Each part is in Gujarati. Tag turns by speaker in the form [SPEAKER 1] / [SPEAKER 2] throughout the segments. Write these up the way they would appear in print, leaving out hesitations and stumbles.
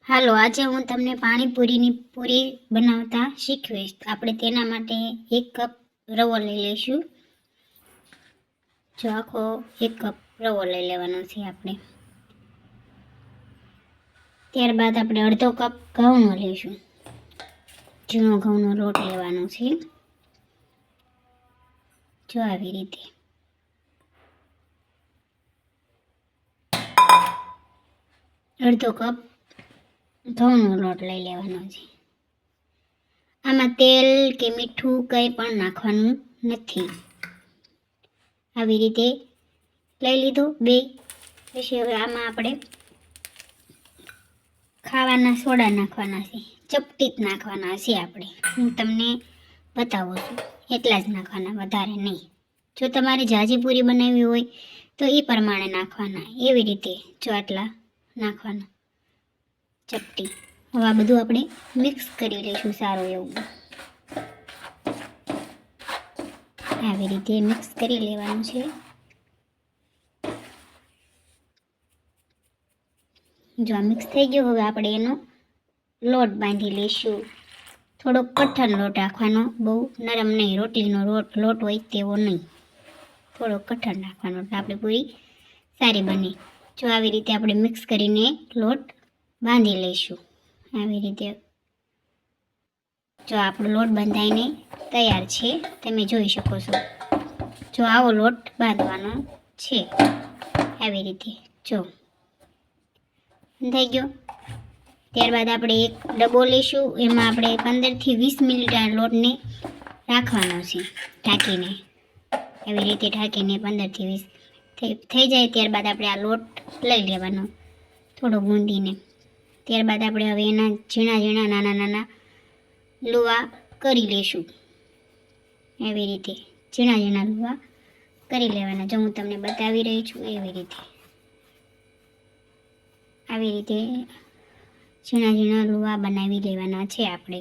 [SPEAKER 1] હાલો, આજે હું તમને પાણીપુરીની પૂરી બનાવતા શીખવીશ. આપણે તેના માટે 1 કપ રવો લઈ લઈશું. જો આખો 1 કપ રવો લઈ લેવાનો છે આપણે. ત્યારબાદ આપણે અડધો કપ ઘઉંનો લઈશું. ઝીણો ઘઉંનો લોટ લેવાનો છે. જો આવી રીતે. અડધો કપ ઘઉંનો લોટ લઈ લેવાનો છે. આમાં તેલ કે મીઠું કંઈ પણ નાખવાનું નથી. આવી રીતે લઈ લીધું બે. પછી હવે આમાં આપણે ખાવાના સોડા નાખવાના છે. ચપટી જ નાખવાના છે આપણે. હું તમને બતાવું છું. એટલા જ નાખવાના, વધારે નહીં. જો તમારે ઝાઝી પૂરી બનાવવી હોય તો એ પ્રમાણે નાખવાના. એવી રીતે જો આટલા નાખવાના ચપટી. હવે આ બધું આપણે મિક્સ કરી લઈશું સારું એવું. આવી રીતે મિક્સ કરી લેવાનું છે. જો આ મિક્સ થઈ ગયું, હવે આપણે એનો લોટ બાંધી લઈશું. થોડો કઠણ લોટ રાખવાનો, બહુ નરમ નહીં. રોટલીનો લોટ હોય તેવો નહીં, થોડો કઠણ રાખવાનો, એટલે આપણે પૂરી સારી બને. જો આવી રીતે આપણે મિક્સ કરીને લોટ બાંધી લઈશું. આવી રીતે જો આપણો લોટ બંધાઈને તૈયાર છે, તમે જોઈ શકો છો. જો આવો લોટ બાંધવાનો છે. આવી રીતે જો થઈ ગયો. ત્યારબાદ આપણે એક ડબ્બો લઈશું. એમાં આપણે 15 થી 20 મિનિટ આ લોટને રાખવાનો છે ઢાંકીને. એવી રીતે ઢાંકીને 15 થી 20 થઈ જાય. ત્યારબાદ આપણે આ લોટ લઈ લેવાનો થોડો ગુંદીને. ત્યારબાદ આપણે હવે એના ઝીણા ઝીણા નાના નાના લુવા કરી લઈશું. એવી રીતે ઝીણા ઝીણા લુવા કરી લેવાના. જો હું તમને બતાવી રહી છું એવી રીતે. આવી રીતે ઝીણા ઝીણા લુવા બનાવી લેવાના છે આપણે.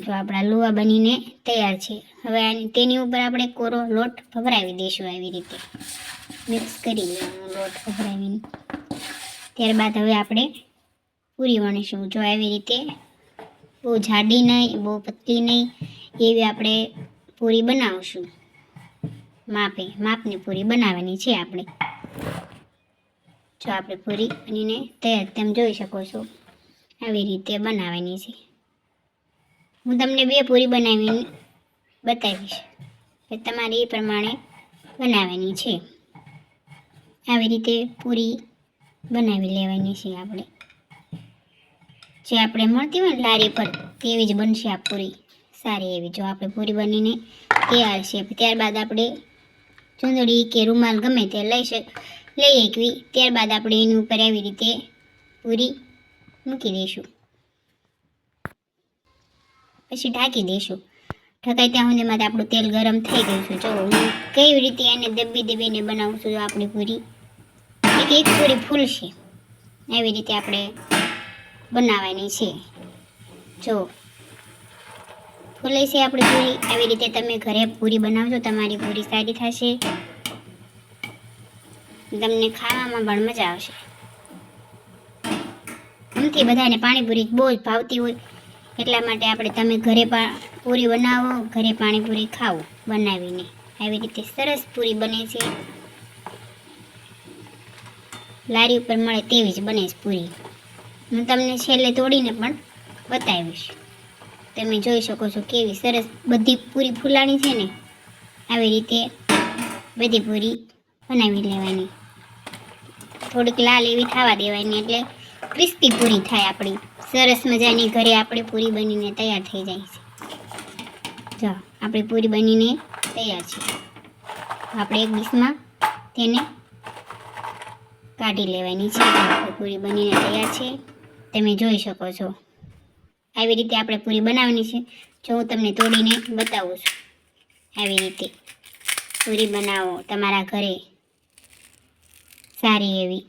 [SPEAKER 1] જો આપણા લુવા બનીને તૈયાર છે. હવે તેની ઉપર આપણે કોરો લોટ ભભરાવી દઈશું. આવી રીતે મિક્સ કરી લેવાનો લોટ ભભરાવીને. ત્યારબાદ હવે આપણે પૂરી વણીશું. જો આવી રીતે બહુ જાડી નહીં, બહુ પતલી નહીં, એવી આપણે પૂરી બનાવશું. માપની પૂરી બનાવવાની છે આપણે. જો આપણે પૂરી બનીને તૈયાર તમે જોઈ શકો છો. આવી રીતે બનાવવાની છે. હું તમને 2 પૂરી બનાવીને બતાવીશ, તમારે એ પ્રમાણે બનાવવાની છે. આવી રીતે પૂરી બનાવી લેવાની છે આપણે. જે આપણે મળતી હોય ને લારી પર, તેવી જ બનશે આ પૂરી સારી એવી. જો આપણે પૂરી બનીને તૈયાર છે. ત્યારબાદ આપણે ચૂંદડી કે રૂમાલ ગમે તે લઈ એકવી. ત્યારબાદ આપણે એની ઉપર આવી રીતે પૂરી મૂકી દઈશું. પછી ઢાંકી દઈશું. ઢકાય ત્યાં સુધીમાં આપણું તેલ ગરમ થઈ ગયું છે. જો હું કેવી રીતે એને દબીને બનાવું છું. આપણી પૂરી એક પૂરી ફૂલશે એવી રીતે આપણે બનાવવાની છે. જો ફૂલે છે આપણી પૂરી. આવી રીતે તમે ઘરે પૂરી બનાવજો, તમારી પૂરી સારી થશે. તમને ખાવામાં પણ મજા આવશે. આમથી બધાને પાણીપુરી બહુ જ ભાવતી હોય, એટલા માટે આપણે તમે ઘરે પૂરી બનાવો, ઘરે પાણીપુરી ખાઓ બનાવીને. આવી રીતે સરસ પૂરી બને છે. લારી ઉપર મળે તેવી જ બને છે પૂરી. હું તમને છેલ્લે તોડીને પણ બતાવીશ. તમે જોઈ શકો છો કેવી સરસ બધી પૂરી ફૂલાણી છે ને. આવી રીતે બધી પૂરી બનાવી લેવાની. થોડીક લાલ એવી થવા દેવાની, એટલે ક્રિસ્પી પૂરી થાય આપણી. સરસ મજાની ઘરે આપણી પૂરી બનીને તૈયાર થઈ જાય છે. જો આપણી પૂરી બનીને તૈયાર છે. આપણે એક ડીશમાં તેને કાઢી લેવાની છે. આપણી પૂરી બનીને તૈયાર છે, તમે જોઈ શકો છો. આવી રીતે આપણે પૂરી બનાવવાની છે. જો હું તમને તોડીને બતાવું છું. આવી રીતે પૂરી બનાવો તમારા ઘરે સારી એવી.